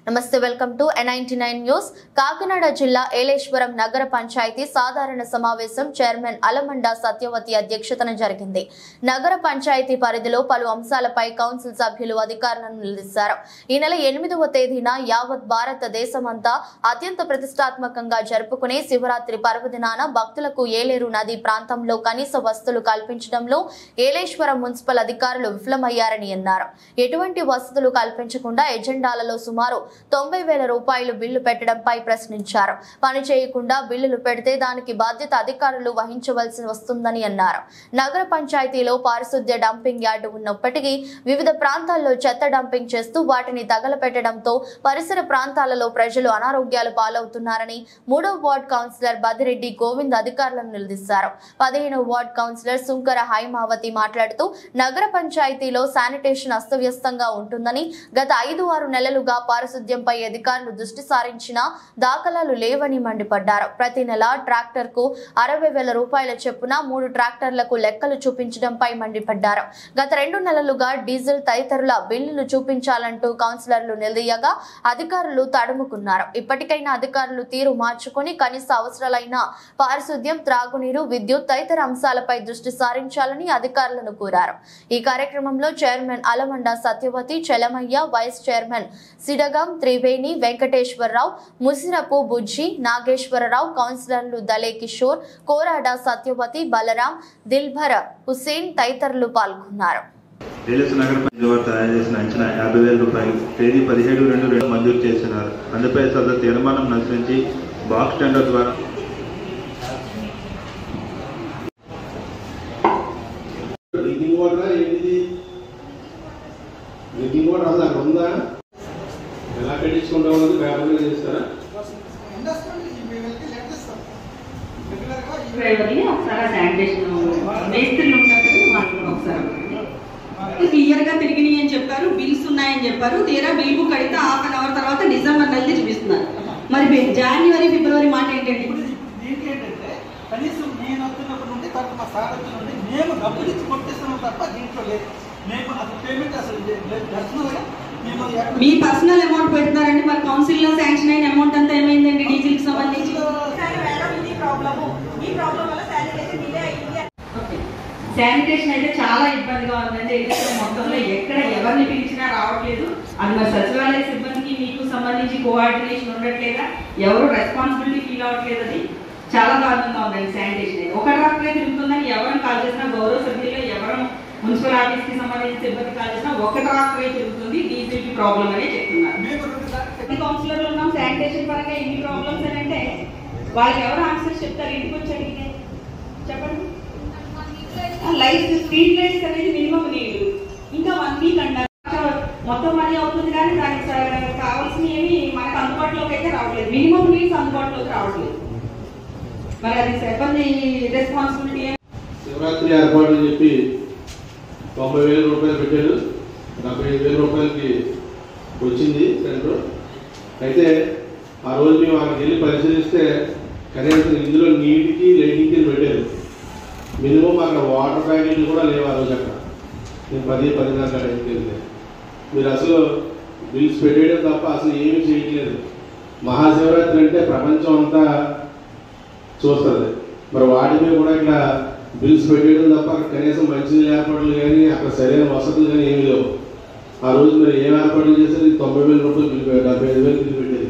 నమస్తే, welcome to N99 news. Kakinada జిల్లా ఏలేశ్వరం నగర పంచాయతీ సాధారణ సమావేశం చైర్మన్ అలమండ సత్యవతి అధ్యక్షతన జరిగింది. నగర పంచాయతీ పరిధిలో పలు అంశాలపై కౌన్సిల్ సభ్యులు అధికారులను నిలదీశారు. ఈ నెల 8వ తేదీన యావత్ భారతదేశమంతా అత్యంత ప్రతిష్టాత్మకంగా జరుపుకునే శివరాత్రి పర్వదినాన భక్తులకు ఏలేరు నది ప్రాంతంలో కనీస వసతులు కల్పించడంలో ఏలేశ్వరం మున్సిపల్ అధికారులు విఫలమయ్యారని అన్నారు. ఎటువంటి వసతులు కల్పించకుండా ఎజెండాలలో సుమారు 90,000 రూపాయలు బిల్లు పెట్టడంపై ప్రశ్నించారు. పని చేయకుండా బిల్లులు పెడితే దానికి బాధ్యత అధికారులు వహించవలసి వస్తుందని అన్నారు. నగర పంచాయతీలో పారిశుద్ధ్య డంపింగ్ యార్డు ఉన్నప్పటికీ వివిధ ప్రాంతాల్లో చెత్త డంపింగ్ చేస్తూ వాటిని తగలపెట్టడంతో పరిసర ప్రాంతాలలో ప్రజలు అనారోగ్యాలు పాలవుతున్నారని 3వ వార్డు కౌన్సిలర్ బదిరెడ్డి గోవింద్ అధికారులను నిలదీశారు. 15వ వార్డు కౌన్సిలర్ సుంకర హైమావతి మాట్లాడుతూ నగర పంచాయతీలో శానిటేషన్ అస్తవ్యస్తంగా ఉంటుందని, గత 5-6 నెలలుగా పారిశుద్ధ్యంపై అధికారులు దృష్టి సారించినా దాఖలాలు లేవని మండిపడ్డారు. ప్రతి నెల ట్రాక్టర్ కు 60,000 రూపాయల చొప్పున 3 ట్రాక్టర్లకు లెక్కలు చూపించడంపై మండిపడ్డారు. గత 2 నెలలుగా డీజిల్ తదితరుల బిల్లులు చూపించాలంటూ కౌన్సిలర్లు నిలదీయగా అధికారులు తడుముకున్నారు. ఇప్పటికైనా అధికారులు తీరు మార్చుకుని కనీస అవసరాలైన పారిశుద్ధ్యం, త్రాగునీరు, విద్యుత్ తదితర అంశాలపై దృష్టి సారించాలని అధికారులను కోరారు. ఈ కార్యక్రమంలో chairman Alamanda Satyavathi, Chalamayya, vice chairman Sidagam Triveni, Venkateswararao, Musirapu Bujji, Nageswararao, కౌన్సిలర్లు దలే కిషోర్, కోరాడ సత్యవతి, బలరాం, దిల్భర్ హుసేన్ తదితరులు పాల్గొన్నారు. ఏలేశ్వరం నగర పంచాయతీ తయారు చేసిన అంచనా 50,000 రూపాయలు తేదీ 17/2/2 మంజూరు చేస్తున్నారు. అందుపై సదరు తీర్మానం అనుసరించి బాక్స్ టెండర్ ద్వారా ఎలా పెట్టించుకుంటాం పేపర్లో చేస్తారా? క్లియర్ గా తిరిగినాయి అని చెప్పారు, బిల్స్ ఉన్నాయని చెప్పారు. తీరా బిల్ బుక్ అడిగితే హాఫ్ అన్ అవర్ తర్వాత డిసెంబర్ నెలది చూపిస్తున్నారు. మరి జనవరి, ఫిబ్రవరి మాట ఏంటండి? దీనికి ఏంటంటే కనీసం నేను వస్తున్నప్పటి నుండి తర్వాత మా సార్ వచ్చినప్పుడు మేము డబ్బులు ఇచ్చి కొట్టిస్తున్నాం తప్ప దీంట్లో లేదు. మేము అసలు పేమెంట్ అసలు పర్సనల్గా మీ పర్సనల్ అమౌంట్ పెడుతున్నారండి. మరి కౌన్సిల్ లో శాంక్షన్ అయిన అమౌంట్ అంతా ఏమైందండి డీజిల్ కి సంబంధించి? శానిటేషన్ అయితే చాలా ఇబ్బందిగా ఉందండి. మొత్తంలో ఎక్కడ ఎవరిని పిలిచినా రావట్లేదు. అది మరి సచివాలయ సిబ్బందికి మీకు సంబంధించి కోఆర్డినేషన్ ఉండట్లేదా? ఎవరు రెస్పాన్సిబిలిటీ ఫీల్ అవ్వట్లేదు. అది చాలా దారుణంగా ఉందండి. శానిటేషన్ ఒక ట్రాక్టరే తిరుగుతుందని ఎవరిని కాల్ చేసినా, గౌరవ సభ్యుల్లో ఎవరు మున్సిపల్ ఆఫీస్ కి సంబంధించిన సిబ్బంది కాల్ చేసినా ఒక ట్రాక్టరే తిరుగుతుంది. డీజిల్ కి ప్రాబ్లం అనే చెప్తున్నారు. కౌన్సిలర్లు ఉన్నాం, శానిటేషన్ పరంగా ఎన్ని ప్రాబ్లమ్స్ అని అంటే వాళ్ళకి ఎవరు ఆన్సర్స్ చెప్తారు? ఇంటికి వచ్చి అడిగితే చెప్పండి. లైట్స్, స్ట్రీట్ లైట్స్ అనేది మినిమం నీళ్లు ఇంకా 1 వీక్ అంటారు. మొత్తం మనీ అవుతుంది కానీ దానికి కావాల్సిన ఏమి మనకు అందుబాటులోకి అయితే రావట్లేదు. మినిమం నీడ్స్ అందుబాటులోకి రావట్లేదు. మరి అది సిబ్బంది రెస్పాన్సిబిలిటీ. శివరాత్రి ఏర్పాటు చెప్పి 90,000 రూపాయలు పెట్టారు. 75,000 రూపాయలకి వచ్చింది సెంటర్. అయితే ఆ రోజు మేము అక్కడికి వెళ్ళి పరిశీలిస్తే కనీసం ఇందులో నీటికి, లైటింగ్కి పెట్టారు. మినిమం అక్కడ వాటర్ ప్యాకెట్లు కూడా లేవు ఆ రోజు. అక్కడ నేను 10-10:30 టైంకి వెళ్తే మీరు అసలు బిల్స్ పెట్టేయడం తప్ప అసలు ఏమీ చేయట్లేదు. మహాశివరాత్రి అంటే ప్రపంచం అంతా చూస్తుంది. మరి వాటి మీద కూడా ఇక్కడ బిల్స్ పెట్టేయడం తప్ప అక్కడ కనీసం మంచినీళ్ళ ఏర్పాట్లు కానీ, అక్కడ సరైన వసతులు కానీ ఏమీ లేవు. ఆ రోజు మీరు ఏం ఏర్పాట్లు చేశారు? 90,000 రూపాయలు బిల్లు, 75,000 బిల్లు పెట్టారు.